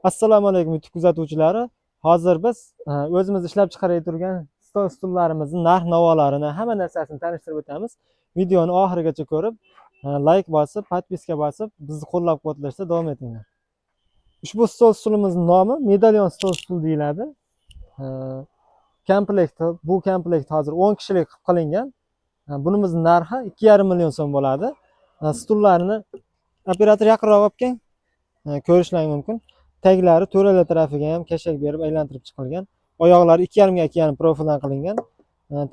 Assalomu alaykum YouTube kuzatuvchilari. Hozir biz o'zimiz ishlab chiqarib turgan stullarimizni narx-navolarini, hamma narsasini tanishtirib o'tamiz. Videoni oxirigacha ko'rib, like bosib, podpiska bosib, bizni qo'llab-quvvatlashda davom etinglar. Ushbu stulimizning nomi medalyon stul deyiladi. Komplekt, bu komplekt hozir 10 kishilik qilib qilingan. Bunimizning narxi 2,5 million so'm bo'ladi. Stullarni operator yaqinroq olib keling, ko'rishlaring mumkin. Taglari to'ralar tarafiga ham kashak berib aylantirib chiqilgan. Oyoqlari 2,5 ga 2,5 profildan qilingan.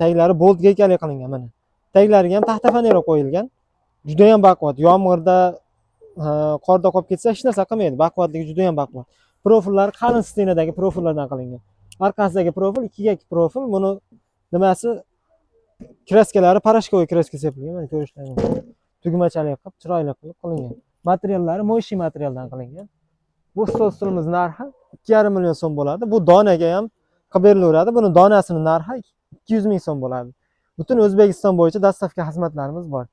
Taglari bolt gaykali qilingan mana. Taglariga ham taxta fanera qo'yilgan. Juda ham baquvvat. Yomg'irda, qorda qolib ketsa hech narsa qilmaydi. Baquvvatligi juda ham baquvvat. Profillari qalin stenadagi profillardan qilingan. Orqasidagi profil 2 ga 2 profil. Buni nimasi kraskalari parashkovoy kraska sepilgan. Mana ko'rishlaring mumkin. Tugmachalik qilib, chiroyli qilib qilingan. Materiallari mo'shi materialdan qilingan. Bu stulimiz narxi 2,5 million so'm bo'ladi. Bu donaga ham qilib berilaveradi. Buni donasining narxi 200 ming so'm bo'ladi. Butun O'zbekiston bo'yicha dastavka xizmatlarimiz bor.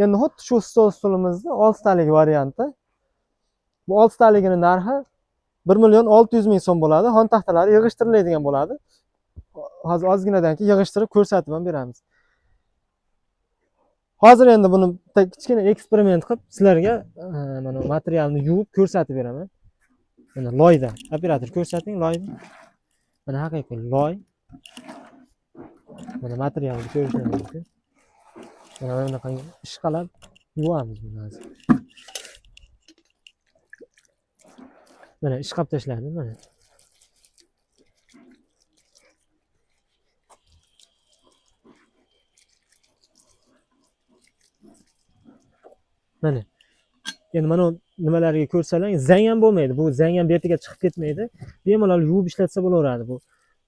Endi xuddi shu stulimizni 6 talik varianti. Bu 6 taligining narxi 1 million 600 ming so'm bo'ladi. Xon taxtalari yig'ishtiriladigan bo'ladi. Hozir ozginadan keyin yig'ishtirib ko'rsatib ham beramiz. Hozir endi buni kichkina eksperiment qilib sizlarga mana materialni yuvib ko'rsatib beraman. Mana loyda operator ko'rsating loyda. Mana haqiqiy loy. Mana materialni ko'rishingiz mumkin. Mana bunaqa ishqalab yuvamiz buni hozir. Mana ishqab tashladim mana. Mana. Endi mana nimalarga ko'rsalang, zang ham bo'lmaydi. Bu zang ham betiga chiqib ketmaydi. Bemalol yuvib ishlatsa bo'laveradi bu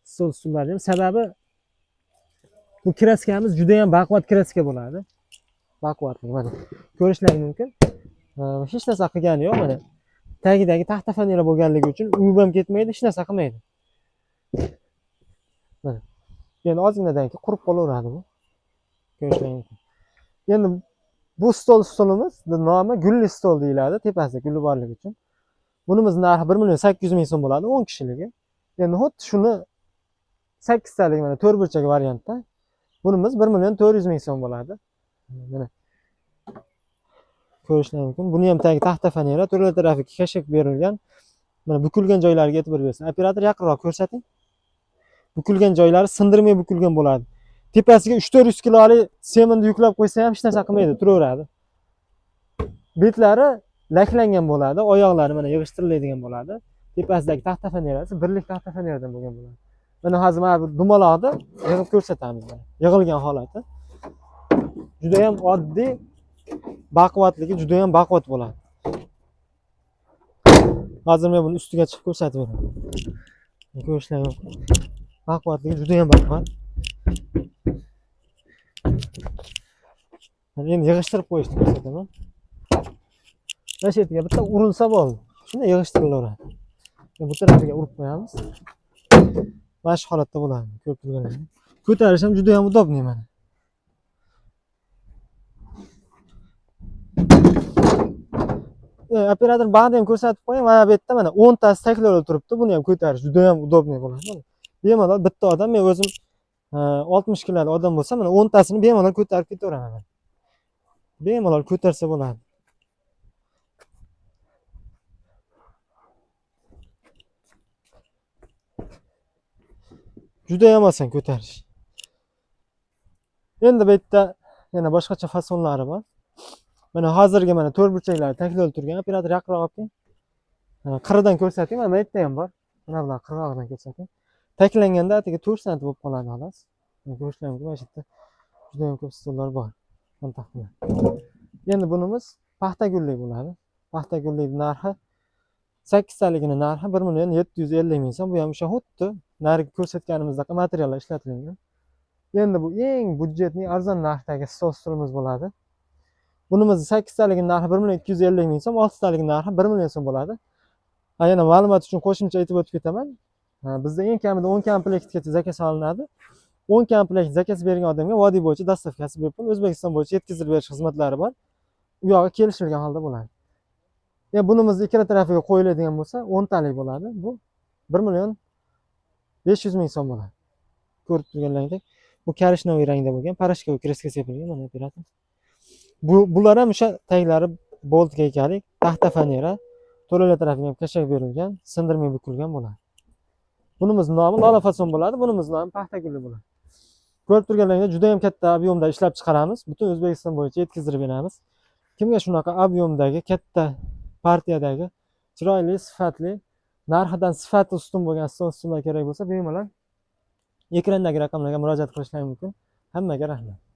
stullarni. Sababi bu kraskamiz juda ham baquvvat kraska bo'ladi. Baquvvatli mana. Ko'rishlaring mumkin. Hech narsa qilgani yo'q mana. Tagidagi taxta fanera bo'lganligi uchun yuvib ham ketmaydi, hech narsa qilmaydi. Mana. Endi ozginadan keyin qurib qolaveradi bu. Ko'rishlaring mumkin. Endi bu stulimiz nomi gulli stul deyiladi, tepasida guli borligi uchun. Bunimiz narxi 1 million 800 ming so'm bo'ladi, 10 kishiligi. Endi xuddi shuni 8 talik mana 4 burchak variantda. Bunimiz 1 million 400 ming so'm bo'ladi. Mana. Ko'rishlaring mumkin. Buni ham tagi taxta fanera, to'rlar tarafiga kashak berilgan. Mana bukilgan joylariga e'tibor bersin. Operator yaqinroq ko'rsating. Bukilgan joylari sindirmay bukilgan bo'ladi. Tepasiga 3-400 kilolik semenni yuklab qo'ysa ham hech narsa qilmaydi, turaveradi. Betlari laklangan bo'ladi, oyoqlari mana yig'ishtiriladigan bo'ladi. Tepasidagi taxta fanerasi birlik taxta faneradan bo'lgan bo'ladi. Mana hozir mana bu dumaloqni yig'ib ko'rsatamiz. Yig'ilgan holati. Juda ham oddiy, baquvvatligi juda ham baquvvat bo'ladi. Hozir men buni ustiga chiqib ko'rsatib beraman. Ko'rishlaring mumkin. Baquvvatligi juda ham baquvvat. Endi yig'ishtirib qo'yishni ko'rsataman. Mana shu yerga bitta urilsa bo'ldi. Shunda yig'ishtirilaveradi. Bu tarafiga urib qo'yamiz. Mana shu holatda bo'ladi. Ko'rib turganingizdek. Ko'tarish ham juda ham udobniy mana. Operator ba'da ham ko'rsatib qo'ying. Mana bu yerda mana 10 tasi taklolib turibdi. Buni ham ko'tarish juda ham udobniy bo'ladi. Bemalol bitta odam, men o'zim 60 kilolik odam bo'lsa, mana 10 tasini bemalol ko'tarib ketaveraman. Bemalol ko'tarsa bo'ladi. Juda ham oson ko'tarish. Endi bu yerda yana boshqacha fasonlari bor. Mana hozirgi mana 4 burchaklar taklolib turgan. Operator yaqinroq olib keling. Qirdan ko'rsating. Mana bu yerda ham bor. Mana bular qirg'og'idan ko'rsating. Taklanganda atiga 4 sm bo'lib qoladi xolos. Ko'rishlaring mumkin, mana shu yerda juda ham ko'p stullar bor. Endi bunimiz paxta gullik bo'ladi. Paxta gullik narxi 8 taligining narxi 1 million 750 ming so'm. Bu ham o'sha xuddi narigi ko'rsatganimizdek materiallar ishlatilgan. Endi bu eng budjetli arzon narxdagi stulimiz bo'ladi. Bunimiz 8 taligining narxi 1 million 250 ming so'm, 6 taligining narxi 1 million so'm bo'ladi. Yana ma'lumot uchun qo'shimcha aytib o'tib ketaman. Bizda eng kamida 10 komplektgacha zakaz solinadi. 10 komplekt zakaz bergan odamga vodiy bo'yicha dastavkasi bepul, O'zbekiston bo'yicha yetkazib berish xizmatlari bor. U yog'i kelishilgan holda bo'ladi. Ya bunimizni ikkala tarafiga qo'yiladigan bo'lsa 10 talik bo'ladi. Bu 1.500.000 so'm bo'ladi. Ko'rib turganlaringdek, bu korishnoviy rangda bo'lgan, parashkoviy kreska sepilgan mana operator. Bular ham o'sha taglari bolt gaykalik, taxta fanera, to'rala tarafiga ham kashak berilgan, sindirmay bukilgan bo'ladi. Bunimiz nomi lola fason bo'ladi, bunimiz nomi paxtaguli bo'ladi. Ko'rib turganlaringdek juda ham katta ob'yomda ishlab chiqaramiz. Butun O'zbekiston bo'yicha yetkazib beramiz. Kimga shunaqa ob'yomdagi, katta partiyadagi, chiroyli, sifatli, narxidan sifati ustun bo'lgan stol-stullar kerak bo'lsa, bemalol ekrandagi raqamlarga murojaat qilishlari mumkin. Hammaga rahmat.